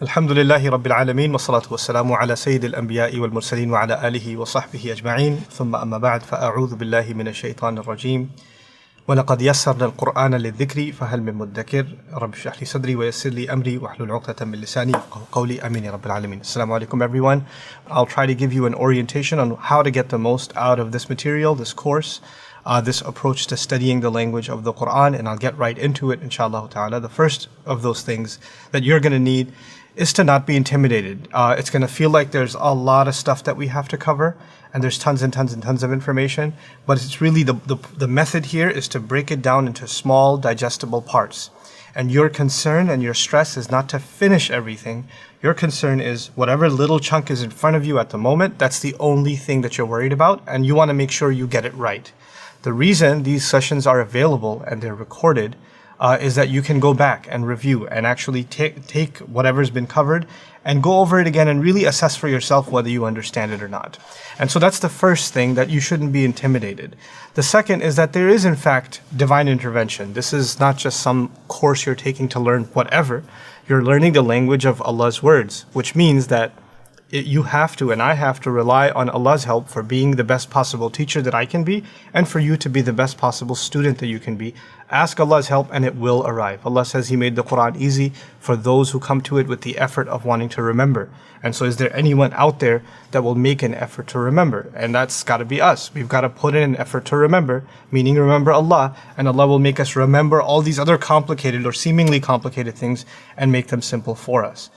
Alhamdulillahi Rabbil Alameen wa salatu wa salamu ala Sayyidil Anbiya'i wal Mursaleen wa ala alihi wa sahbihi ajma'in thumma amma ba'd fa'a'udhu billahi minash shaitanir rajim wa laqad yassarna al-Qur'ana lidh-dhikri fahal min muddakir Rabbi shrah li sadri wa yassir li amri wa hlul 'uqdatan min lisani yafqahu qawli amin ya Rabbil Alameen. Assalamu alaikum everyone. I'll try to give you an orientation on how to get the most out of this material, this course, this approach to studying the language of the Qur'an, and I'll get right into it inshallah ta'ala. The first of those things that you're going to need is to not be intimidated. It's going to feel like there's a lot of stuff that we have to cover, and there's tons and tons and tons of information, but it's really the method here is to break it down into small digestible parts. And your concern and your stress is not to finish everything. Your concern is whatever little chunk is in front of you at the moment, that's the only thing that you're worried about, and you want to make sure you get it right. The reason these sessions are available and they're recorded is that you can go back and review and actually take whatever's been covered and go over it again and really assess for yourself whether you understand it or not. And so that's the first thing, that you shouldn't be intimidated. The second is that there is in fact divine intervention. This is not just some course you're taking to learn whatever. You're learning the language of Allah's words, which means that you have to, and I have to, rely on Allah's help for being the best possible teacher that I can be, and for you to be the best possible student that you can be. Ask Allah's help and it will arrive. Allah says He made the Qur'an easy for those who come to it with the effort of wanting to remember. And so is there anyone out there that will make an effort to remember? And that's got to be us. We've got to put in an effort to remember, meaning remember Allah, and Allah will make us remember all these other complicated or seemingly complicated things and make them simple for us.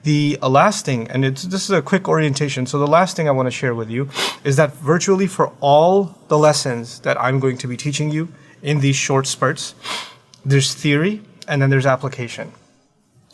The last thing, and this is a quick orientation, so the last thing I want to share with you is that virtually for all the lessons that I'm going to be teaching you in these short spurts, there's theory and then there's application.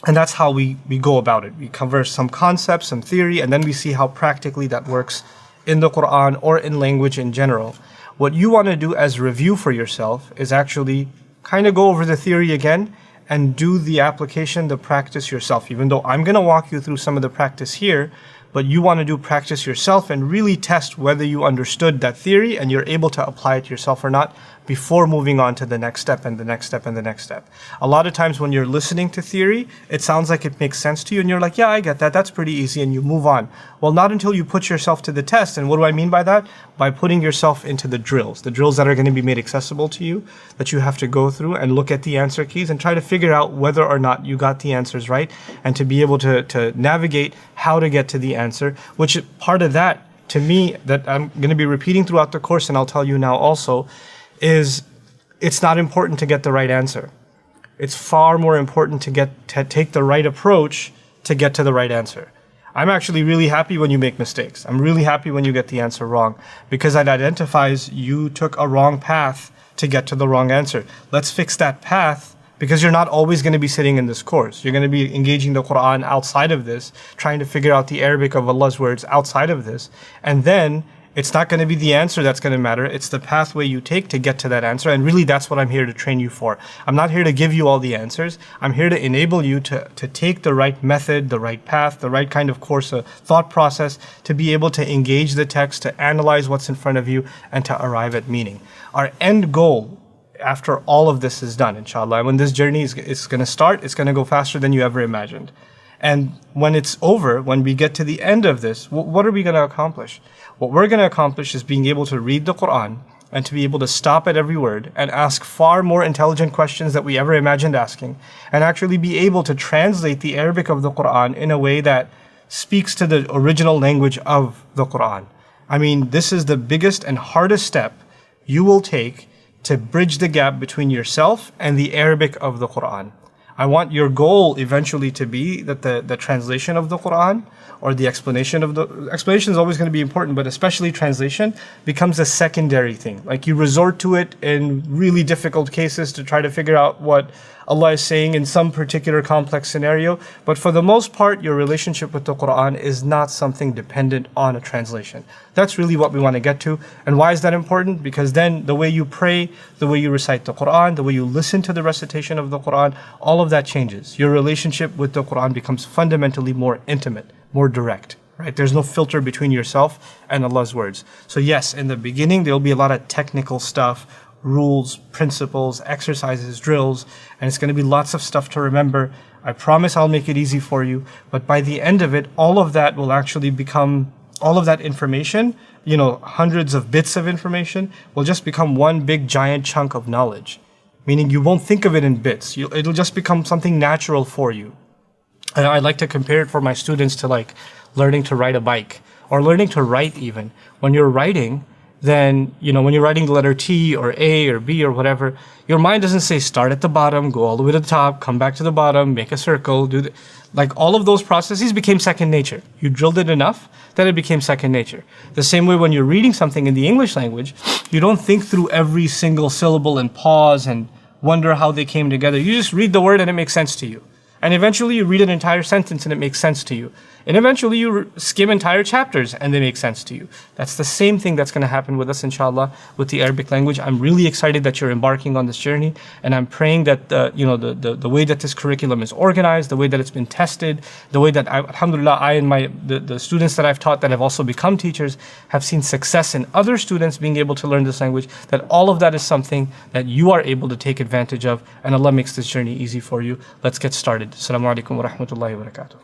And that's how we go about it. We cover some concepts, some theory, and then we see how practically that works in the Qur'an or in language in general. What you want to do as review for yourself is actually kind of go over the theory again and do the application, the practice yourself. Even though I'm going to walk you through some of the practice here, but you want to do practice yourself and really test whether you understood that theory and you're able to apply it yourself or not before moving on to the next step and the next step and the next step. A lot of times when you're listening to theory, it sounds like it makes sense to you and you're like, yeah, I get that, that's pretty easy, and you move on. Well, not until you put yourself to the test. And what do I mean by that? By putting yourself into the drills that are going to be made accessible to you, that you have to go through and look at the answer keys and try to figure out whether or not you got the answers right, and to be able to navigate how to get to the answer, which part of that, to me, that I'm going to be repeating throughout the course, and I'll tell you now also, is it's not important to get the right answer. It's far more important to take the right approach to get to the right answer. I'm actually really happy when you make mistakes. I'm really happy when you get the answer wrong, because it identifies you took a wrong path to get to the wrong answer. Let's fix that path, because you're not always going to be sitting in this course. You're going to be engaging the Qur'an outside of this, trying to figure out the Arabic of Allah's words outside of this. And then it's not going to be the answer that's going to matter. It's the pathway you take to get to that answer. And really, that's what I'm here to train you for. I'm not here to give you all the answers. I'm here to enable you to take the right method, the right path, the right kind of course, thought process, to be able to engage the text, to analyze what's in front of you, and to arrive at meaning. Our end goal, after all of this is done, inshallah, when this journey is going to start, it's going to go faster than you ever imagined. And when it's over, when we get to the end of this, what are we going to accomplish? What we're going to accomplish is being able to read the Qur'an and to be able to stop at every word and ask far more intelligent questions that we ever imagined asking, and actually be able to translate the Arabic of the Qur'an in a way that speaks to the original language of the Qur'an. I mean, this is the biggest and hardest step you will take to bridge the gap between yourself and the Arabic of the Qur'an. I want your goal eventually to be that the translation of the Qur'an, or the explanation is always going to be important, but especially translation becomes a secondary thing. Like, you resort to it in really difficult cases to try to figure out what Allah is saying in some particular complex scenario. But for the most part, your relationship with the Qur'an is not something dependent on a translation. That's really what we want to get to. And why is that important? Because then the way you pray, the way you recite the Qur'an, the way you listen to the recitation of the Qur'an, all of that changes. Your relationship with the Qur'an becomes fundamentally more intimate, more direct. Right? There's no filter between yourself and Allah's words. So yes, in the beginning, there'll be a lot of technical stuff, rules, principles, exercises, drills, and it's going to be lots of stuff to remember. I promise I'll make it easy for you. But by the end of it, all of that will actually become, all of that information, hundreds of bits of information will just become one big giant chunk of knowledge. Meaning you won't think of it in bits. It'll just become something natural for you. And I like to compare it for my students to like learning to ride a bike or learning to write even. When you're writing, then, when you're writing the letter T or A or B or whatever, your mind doesn't say start at the bottom, go all the way to the top, come back to the bottom, make a circle, like all of those processes became second nature. You drilled it enough that it became second nature. The same way when you're reading something in the English language, you don't think through every single syllable and pause and wonder how they came together. You just read the word and it makes sense to you. And eventually you read an entire sentence and it makes sense to you. And eventually you skim entire chapters and they make sense to you. That's the same thing that's going to happen with us, inshallah, with the Arabic language. I'm really excited that you're embarking on this journey. And I'm praying that the way that this curriculum is organized, the way that it's been tested, the way that, alhamdulillah, I and the students that I've taught that have also become teachers have seen success in other students being able to learn this language, that all of that is something that you are able to take advantage of. And Allah makes this journey easy for you. Let's get started. Assalamu alaikum wa rahmatullahi wa barakatuh.